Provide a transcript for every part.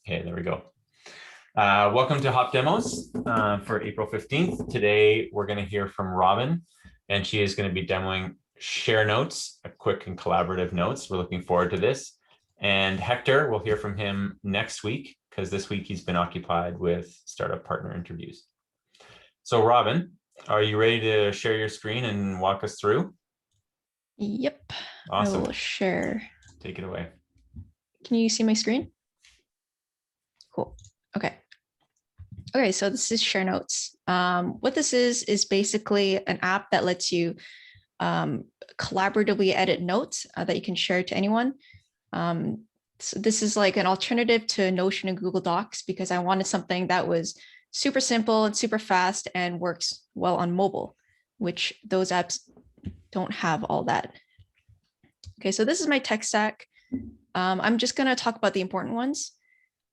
Okay, there we go. Welcome to Hop Demos for April 15th. Today, we're going to hear from Robyn, and she is going to be demoing Sharenotes, a quick and collaborative notes. We're looking forward to this. And Hector, we'll hear from him next week, because this week he's been occupied with startup partner interviews. So Robyn, are you ready to share your screen and walk us through? Yep. Awesome. I will share. Take it away. Can you see my screen? Cool. Okay. Okay, so this is Sharenotes. What this is basically an app that lets you collaboratively edit notes that you can share to anyone. So this is like an alternative to Notion and Google Docs because I wanted something that was super simple and super fast and works well on mobile, which those apps don't have all that. Okay, so this is my tech stack. I'm just going to talk about the important ones.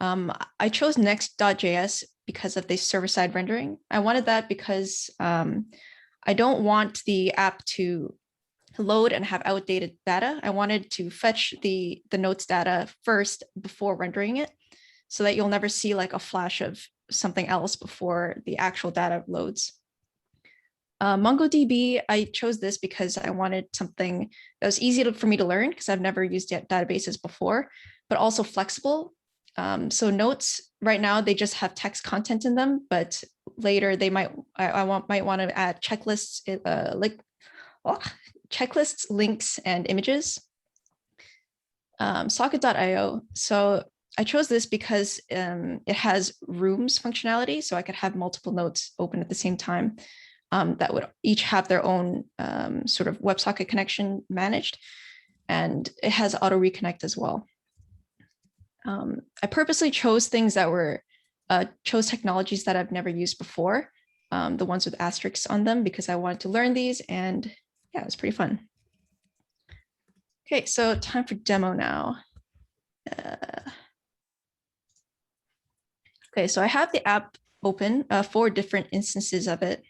I chose next.js because of the server-side rendering. I wanted that because I don't want the app to load and have outdated data. I wanted to fetch the notes data first before rendering it so that you'll never see like a flash of something else before the actual data loads. MongoDB, I chose this because I wanted something that was easy for me to learn because I've never used databases before, but also flexible. So notes right now, they just have text content in them, but later they might want to add checklists, checklists, links, and images. Socket.io. So I chose this because it has rooms functionality, so I could have multiple notes open at the same time that would each have their own sort of WebSocket connection managed, and it has auto reconnect as well. I purposely chose things that were, chose technologies that I've never used before, the ones with asterisks on them, because I wanted to learn these, and yeah, it was pretty fun. Okay, so time for demo now. Okay, so I have the app open, 4 different instances of it.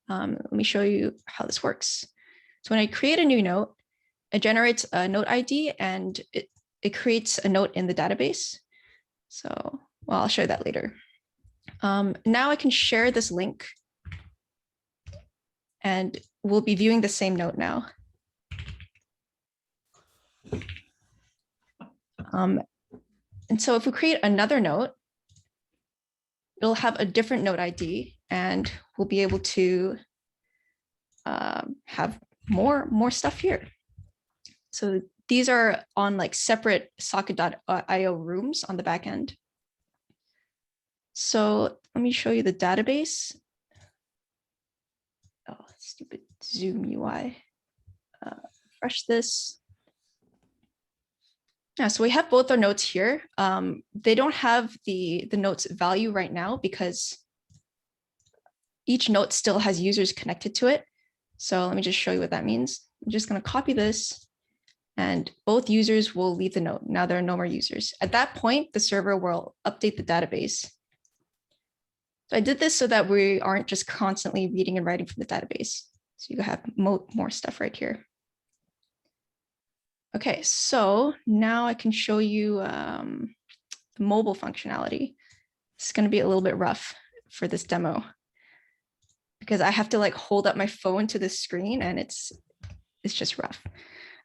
Let me show you how this works. So when I create a new note, it generates a note ID and it creates a note in the database. So, well, I'll show you that later. Now I can share this link and we'll be viewing the same note now. And so if we create another note, it'll have a different note ID and we'll be able to have more stuff here. So these are on like separate socket.io rooms on the back end. So let me show you the database. Oh, stupid Zoom UI. Refresh this. Yeah, so we have both our notes here. They don't have the notes value right now because each note still has users connected to it. So let me just show you what that means. I'm just going to copy this and both users will leave the note. Now there are no more users. At that point, the server will update the database. So I did this so that we aren't just constantly reading and writing from the database. So you have more stuff right here. Okay, so now I can show you the mobile functionality. It's going to be a little bit rough for this demo because I have to like hold up my phone to the screen and it's just rough.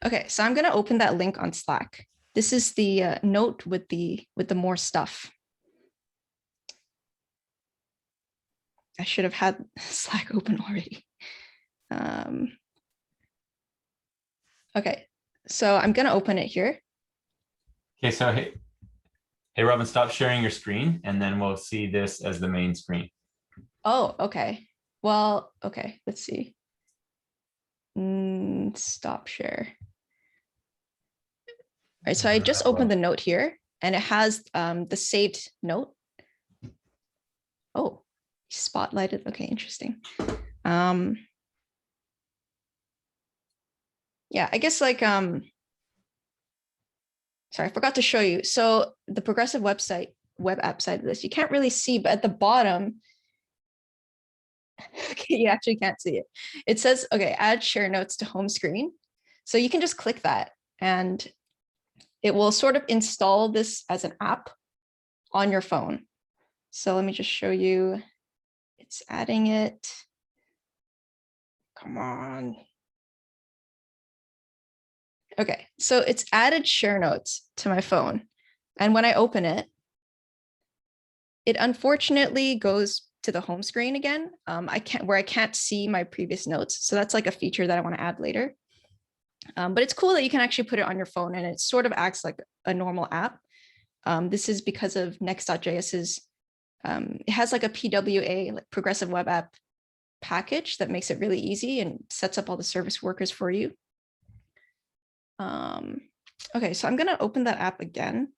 Okay, so I'm going to open that link on Slack. This is the note with the more stuff. I should have had Slack open already. Okay, so I'm going to open it here. Okay, so hey Robyn, stop sharing your screen and then we'll see this as the main screen. Oh, okay. Well, okay, let's see. Stop share. All right, so I just opened the note here and it has the saved note. Oh, spotlighted. Okay, interesting. Yeah, I guess like, sorry, I forgot to show you. So the progressive web app side of this, you can't really see, but at the bottom, okay, you actually can't see it. It says, okay, add Sharenotes to home screen. So you can just click that and it will sort of install this as an app. on your phone. So let me just show you. It's adding it. Come on. Okay, so it's added Sharenotes to my phone. And when I open it, it unfortunately goes to the home screen again. I can't see my previous notes. So that's like a feature that I want to add later. But it's cool that you can actually put it on your phone and it sort of acts like a normal app. This is because of Next.js's, it has like a PWA, like progressive web app package that makes it really easy and sets up all the service workers for you. Okay, so I'm gonna open that app again.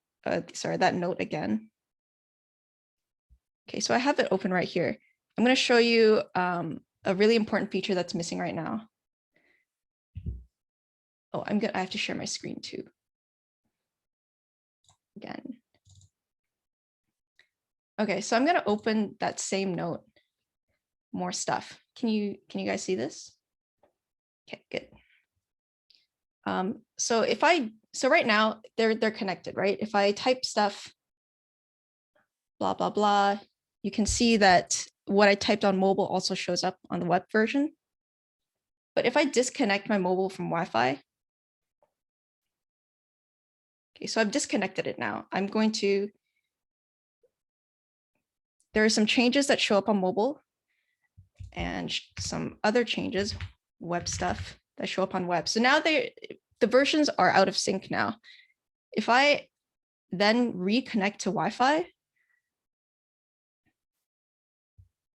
Sorry, that note again. Okay, so I have it open right here. I'm gonna show you a really important feature that's missing right now. Oh, I have to share my screen too. Again. Okay, so I'm gonna open that same note. More stuff. Can you guys see this? Okay, good. So right now they're connected, right? If I type stuff, blah, blah, blah, you can see that what I typed on mobile also shows up on the web version. But if I disconnect my mobile from Wi-Fi, okay, so I've disconnected it now. There are some changes that show up on mobile and some other changes, web stuff that show up on web. So now the versions are out of sync now. If I then reconnect to Wi-Fi,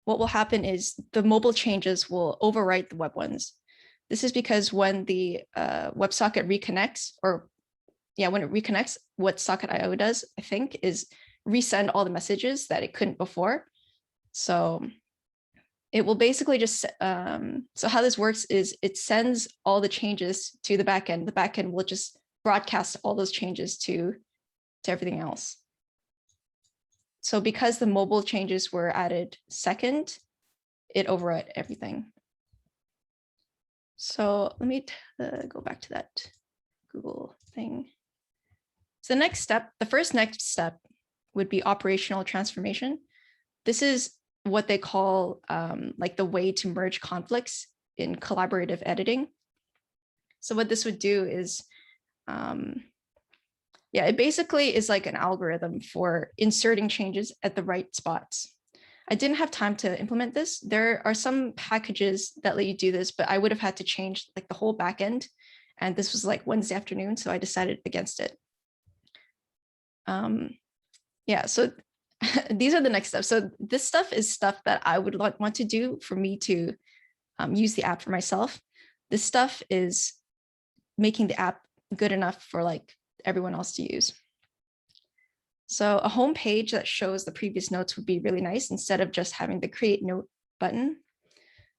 what will happen is the mobile changes will overwrite the web ones. This is because when the WebSocket reconnects, when it reconnects, what Socket.io does, I think, is resend all the messages that it couldn't before. So it will basically just, so how this works is it sends all the changes to the backend. The backend will just broadcast all those changes to everything else. So because the mobile changes were added second, it overwrote everything. So let me go back to that Google thing. So the first next step would be operational transformation. This is what they call like the way to merge conflicts in collaborative editing. So what this would do is, it basically is like an algorithm for inserting changes at the right spots. I didn't have time to implement this. There are some packages that let you do this, but I would have had to change like the whole backend. And this was like Wednesday afternoon, so I decided against it. So these are the next steps. So this stuff is stuff that I would want to do for me to use the app for myself. This stuff is making the app good enough for like everyone else to use. So a home page that shows the previous notes would be really nice instead of just having the create note button.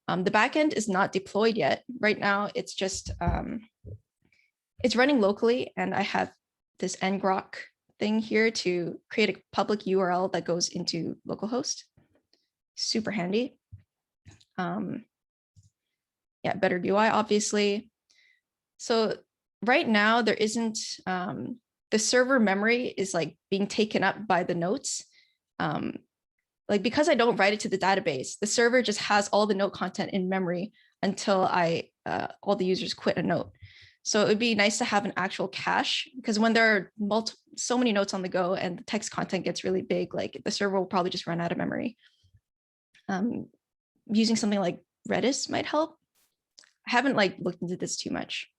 The backend is not deployed yet. Right now, it's just, it's running locally, and I have this ngrok thing here to create a public URL that goes into localhost. Super handy. Better UI, obviously. So right now there isn't, the server memory is like being taken up by the notes. Like because I don't write it to the database, the server just has all the note content in memory until all the users quit a note. So it would be nice to have an actual cache, because when there are so many notes on the go and the text content gets really big, like the server will probably just run out of memory. Using something like Redis might help. I haven't like looked into this too much.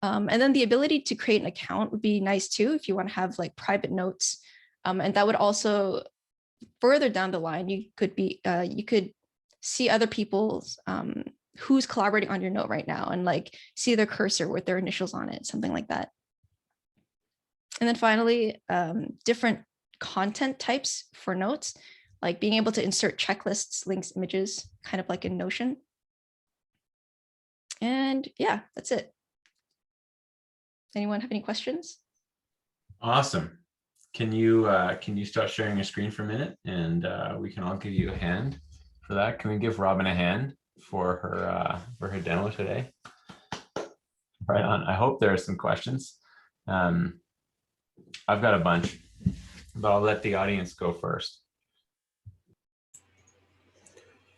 And then the ability to create an account would be nice too, if you want to have like private notes. And that would also, further down the line, you could see other people's, who's collaborating on your note right now, and like see their cursor with their initials on it, something like that. And then finally, different content types for notes, like being able to insert checklists, links, images, kind of like in Notion. And yeah, that's it. Anyone have any questions? Awesome. Can you start sharing your screen for a minute, and we can all give you a hand for that? Can we give Robyn a hand for her demo today? Right on. I hope there are some questions. I've got a bunch. but I'll let the audience go first.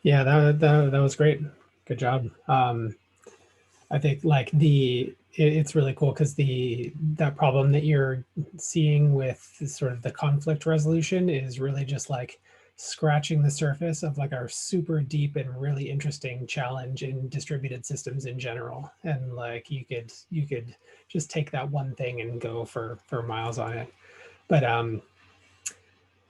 Yeah, that was great. Good job. I think like it's really cool because that problem that you're seeing with sort of the conflict resolution is really just like scratching the surface of like our super deep and really interesting challenge in distributed systems in general. And like you could just take that one thing and go for miles on it. But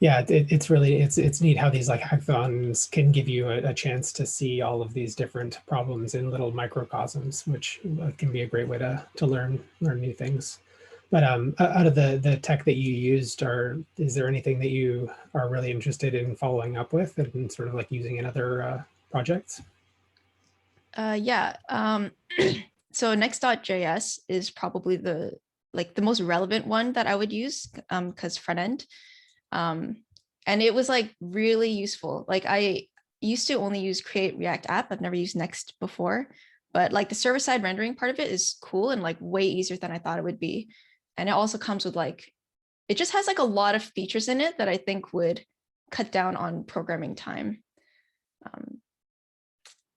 yeah, it's really it's neat how these like hackathons can give you a chance to see all of these different problems in little microcosms, which can be a great way to learn new things. But out of the tech that you used, is there anything that you are really interested in following up with and sort of like using in other projects? Yeah. So next.js is probably the most relevant one that I would use because front end. And it was like really useful. Like I used to only use create React app. I've never used Next before, but like the server side rendering part of it is cool and like way easier than I thought it would be. And it also comes with like, it just has like a lot of features in it that I think would cut down on programming time.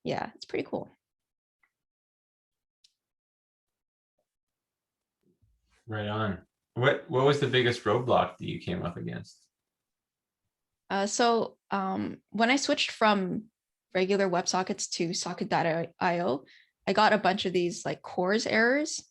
Yeah, it's pretty cool. Right on. What was the biggest roadblock that you came up against? So when I switched from regular WebSockets to socket.io, I got a bunch of these like CORS errors.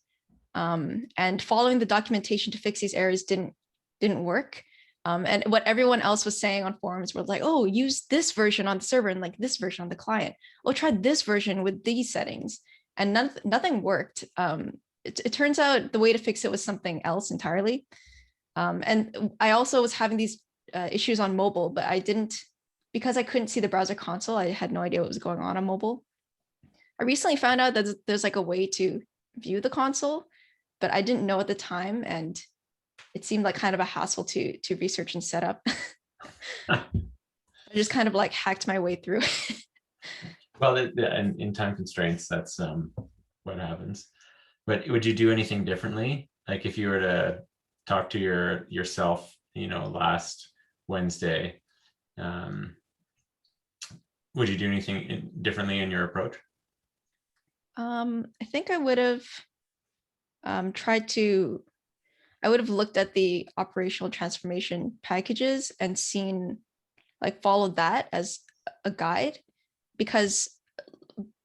And following the documentation to fix these errors didn't work. And what everyone else was saying on forums was like, oh, use this version on the server and like this version on the client. Oh, try this version with these settings. And nothing worked. It turns out the way to fix it was something else entirely. And I also was having these issues on mobile, but because I couldn't see the browser console, I had no idea what was going on mobile. I recently found out that there's like a way to view the console, but I didn't know at the time, and it seemed like kind of a hassle to research and set up. I just kind of like hacked my way through. Well, in time constraints, that's what happens. But would you do anything differently? Like if you were to talk to yourself, last Wednesday, would you do anything differently in your approach? I think I would have I would have looked at the operational transformation packages and followed that as a guide, because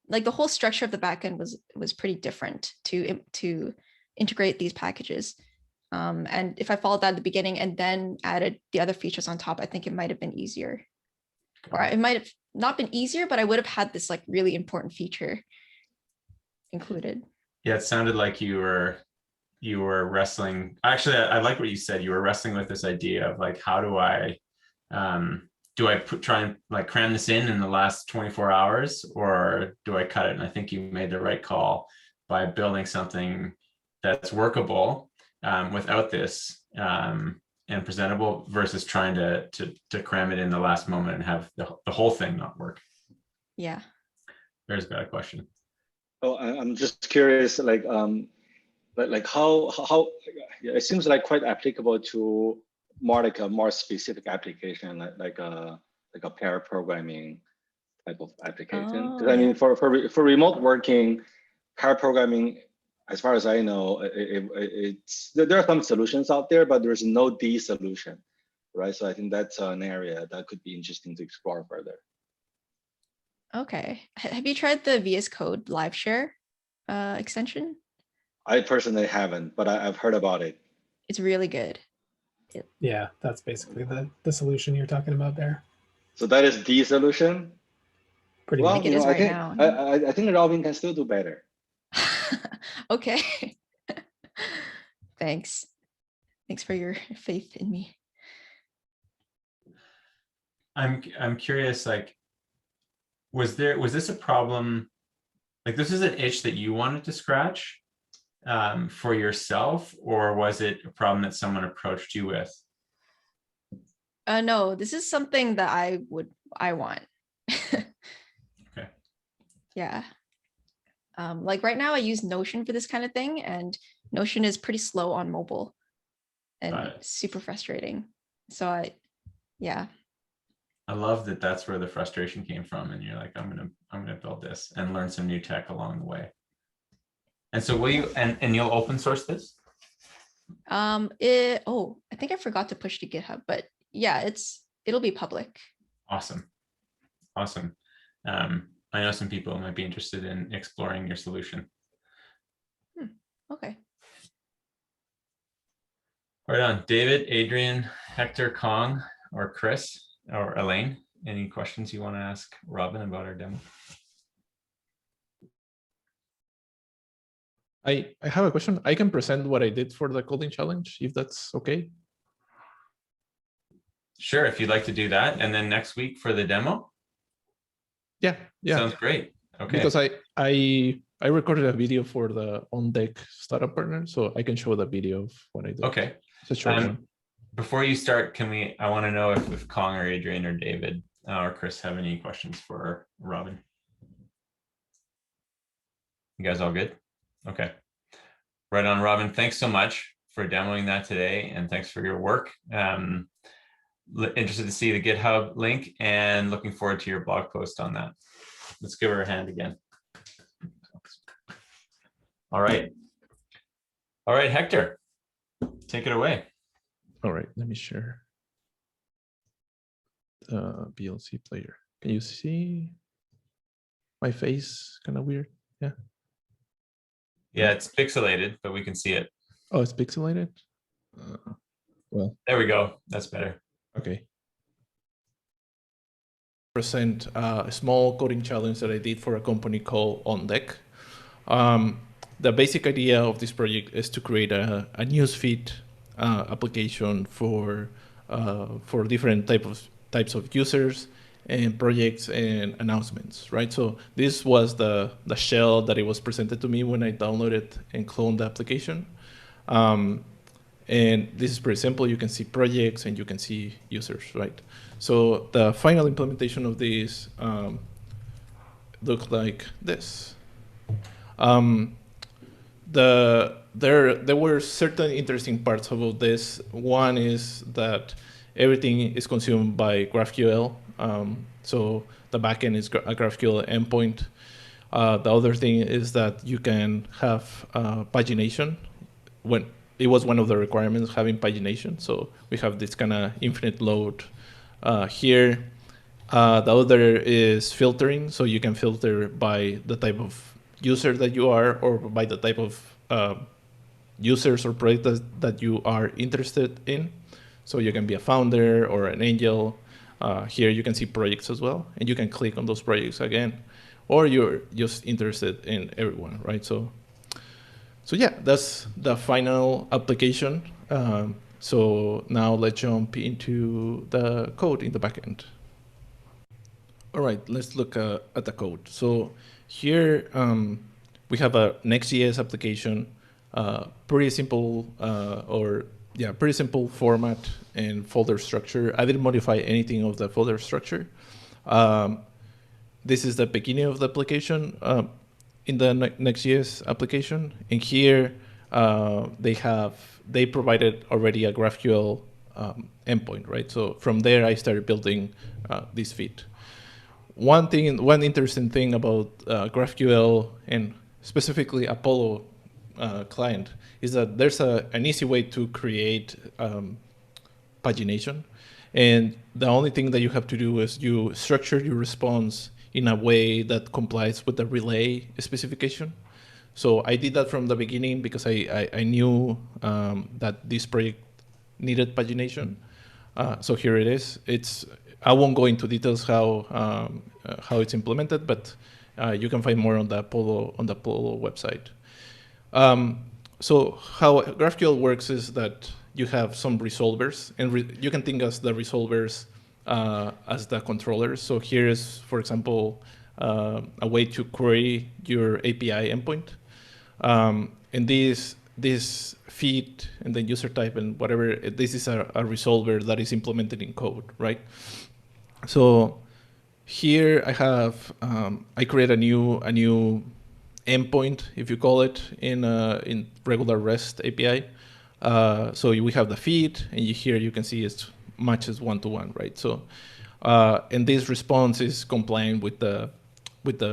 like the whole structure of the backend was pretty different to integrate these packages. And if I followed that at the beginning and then added the other features on top, I think it might have been easier. Or it might have not been easier, but I would have had this like really important feature included. Yeah, it sounded like you were wrestling. Actually, I like what you said. You were wrestling with this idea of like, how do I try and like cram this in the last 24 hours, or do I cut it? And I think you made the right call by building something that's workable without this and presentable, versus trying to cram it in the last moment and have the whole thing not work. Yeah. There's got a question. Oh, I'm just curious, like how it seems like quite applicable to a more specific application, like a pair programming type of application. Because I mean, for remote working, pair programming, as far as I know, there are some solutions out there, but there's no D solution, right? So I think that's an area that could be interesting to explore further. Okay. Have you tried the VS Code live share extension? I personally haven't, but I've heard about it. It's really good. Yeah, that's basically the solution you're talking about there. So that is the solution? Pretty well, much. It is I right think, now. I think Robyn can still do better. Okay. Thanks. Thanks for your faith in me. I'm curious, like, was this a problem? Like, this is an itch that you wanted to scratch for yourself, or was it a problem that someone approached you with? No, this is something that I want. Okay. Yeah. Like right now I use Notion for this kind of thing, and Notion is pretty slow on mobile and super frustrating. So yeah. I love that that's where the frustration came from. And you're like, I'm gonna build this and learn some new tech along the way. And so will you, and you'll open source this? I think I forgot to push to GitHub, but yeah, it'll be public. Awesome. Awesome. I know some people might be interested in exploring your solution. Okay. Right on. David, Adrian, Hector, Kong, or Chris, or Elaine, any questions you want to ask Robyn about our demo? I have a question. I can present what I did for the coding challenge, if that's okay. Sure, if you'd like to do that. And then next week for the demo? Yeah. Sounds great. Okay. Because I recorded a video for the On Deck startup partner, so I can show the video of what I did. Okay. It's a short one. Before you start, I want to know if Kong or Adrian or David or Chris have any questions for Robyn. You guys all good? Okay. Right on, Robyn. Thanks so much for demoing that today, and thanks for your work. Interested to see the GitHub link and looking forward to your blog post on that. Let's give her a hand again. All right. All right, Hector, take it away. All right, let me share the VLC player. Can you see my face? Kind of weird. Yeah. Yeah, it's pixelated, but we can see it. Oh, it's pixelated? Well, there we go. That's better. Okay. Present a small coding challenge that I did for a company called On Deck. The basic idea of this project is to create a newsfeed application for different types of users and projects and announcements, right? So this was the shell that it was presented to me when I downloaded and cloned the application. And this is pretty simple. You can see projects and you can see users, right? So the final implementation of this looked like this. There were certain interesting parts about this. One is that everything is consumed by GraphQL. So the backend is a GraphQL endpoint. The other thing is that you can have pagination. When it was one of the requirements, having pagination. So we have this kind of infinite load here. The other is filtering. So you can filter by the type of user that you are, or by the type of users or projects that you are interested in. So you can be a founder or an angel. Here you can see projects as well, and you can click on those projects again, or you're just interested in everyone, right? So yeah, that's the final application. So now let's jump into the code in the backend. All right, let's look at the code. So here we have a Next.js application, pretty simple pretty simple format and folder structure. I didn't modify anything of the folder structure. This is the beginning of the application in the Next.js application. And here they provided already a GraphQL endpoint, right? So from there, I started building this feed. One interesting thing about GraphQL and specifically Apollo client is that there's an easy way to create pagination. And the only thing that you have to do is you structure your response in a way that complies with the relay specification. So I did that from the beginning because I knew that this project needed pagination. So here it is. I won't go into details how it's implemented, but you can find more on the Apollo website. So how GraphQL works is that you have some resolvers, and you can think as the resolvers as the controllers. So here is, for example, a way to query your API endpoint. And this feed and then user type and whatever, this is a resolver that is implemented in code, right? So here I have, I create a new endpoint, if you call it, in regular REST API. So we have the feed, and here you can see it's matches one-to-one, right? So, and this response is compliant with the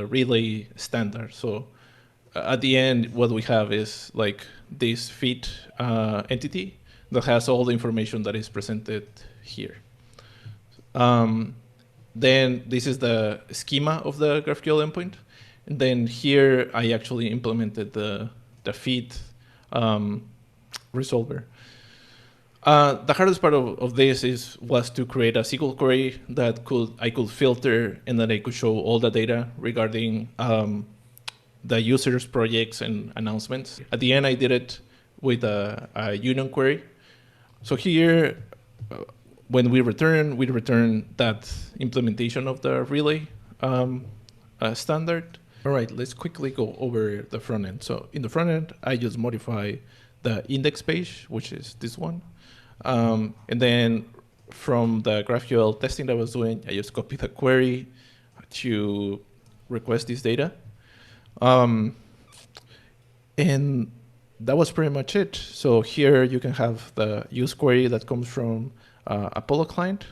relay standard. So at the end, what we have is like this feed entity that has all the information that is presented here. Then this is the schema of the GraphQL endpoint. And then here I actually implemented the feed resolver. The hardest part of this was to create a SQL query that I could filter and then I could show all the data regarding the users, projects, and announcements. At the end, I did it with a union query. So here, when we return that implementation of the relay standard. All right, let's quickly go over the front end. So in the front end, I just modify the index page, which is this one. And then from the GraphQL testing that I was doing, I just copied the query to request this data. And that was pretty much it. So here you can have the use query that comes from Apollo client.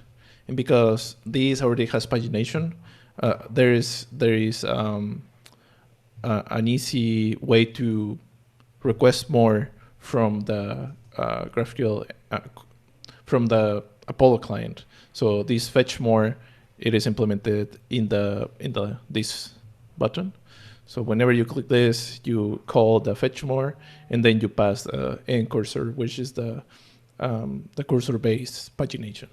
And because this already has pagination, there is an easy way to request more from the GraphQL from the Apollo client. So this fetch more, it is implemented in this button. So whenever you click this, you call the fetch more, and then you pass the end cursor, which is the cursor-based pagination.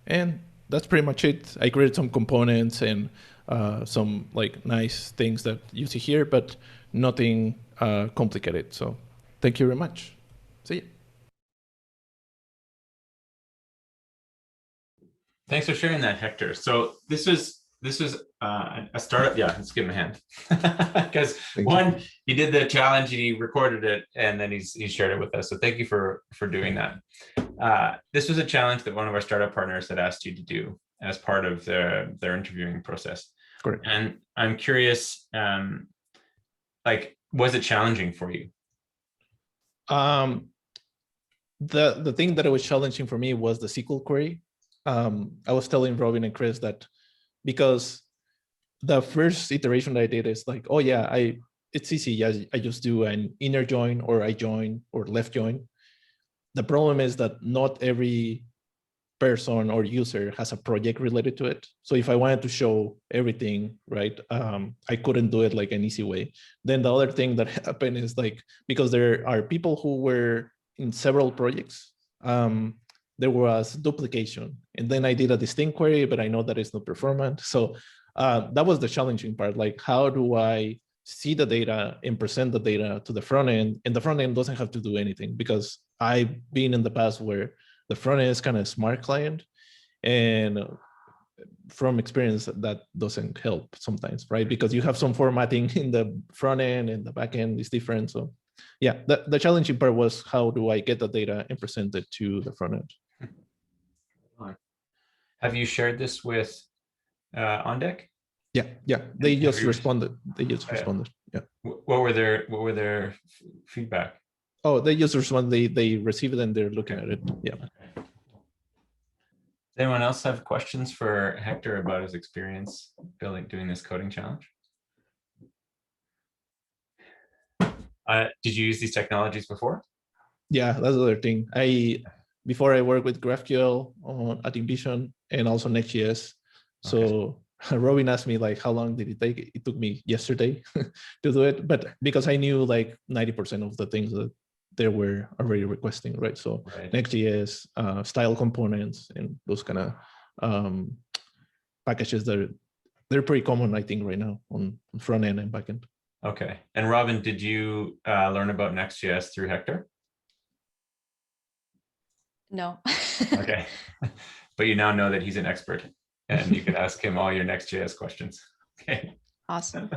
And that's pretty much it. I created some components and some like nice things that you see here, but nothing complicated. So thank you very much. See ya. Thanks for sharing that, Hector. So this was a startup. Yeah, let's give him a hand. Because one, he did the challenge, he recorded it, and then he shared it with us. So thank you for doing that. This was a challenge that one of our startup partners had asked you to do as part of their interviewing process. Correct. And I'm curious, like, was it challenging for you? The thing that it was challenging for me was the SQL query. I was telling Robyn and Chris that because the first iteration that I did is like, oh yeah, it's easy. I just do an inner join or I join or left join. The problem is that not every person or user has a project related to it. So if I wanted to show everything, right, I couldn't do it like an easy way. Then the other thing that happened is like, because there are people who were in several projects, there was duplication. And then I did a distinct query, but I know that it's not performant. So that was the challenging part. Like, how do I see the data and present the data to the front end? And the front end doesn't have to do anything, because I've been in the past where the front end is kind of smart client. And from experience, that doesn't help sometimes, right? Because you have some formatting in the front end and the back end is different. So yeah, the challenging part was how do I get the data and present it to the front end? Have you shared this with OnDeck? Yeah. They just responded. Yeah. What were their feedback? Oh, they just responded. They received it and they're looking at it. Yeah. Okay. Does anyone else have questions for Hector about his experience doing this coding challenge? Did you use these technologies before? Yeah, that's the other thing. Before I worked with GraphQL at InVision and also Next.js. So okay. Robyn asked me like, how long did it take? It took me yesterday to do it, but because I knew like 90% of the things that they were already requesting, right? So Next.js, style components, and those kind of packages they're pretty common, I think, right now on front end and back end. Okay. And Robyn, did you learn about Next.js through Hector? No. Okay. But you now know that he's an expert and you can ask him all your Next.js questions. Okay. Awesome.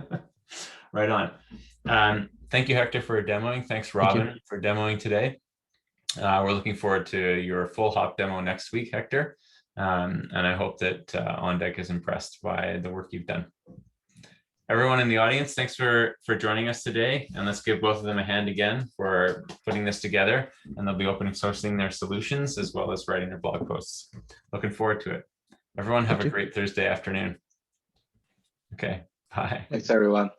Right on. Thank you, Hector, for demoing. Thanks, Robyn, for demoing today. We're looking forward to your full hop demo next week, Hector. And I hope that OnDeck is impressed by the work you've done. Everyone in the audience, thanks for joining us today. And let's give both of them a hand again for putting this together. And they'll be open sourcing their solutions as well as writing their blog posts. Looking forward to it. Everyone have a great Thursday afternoon. Okay, bye. Thanks, everyone.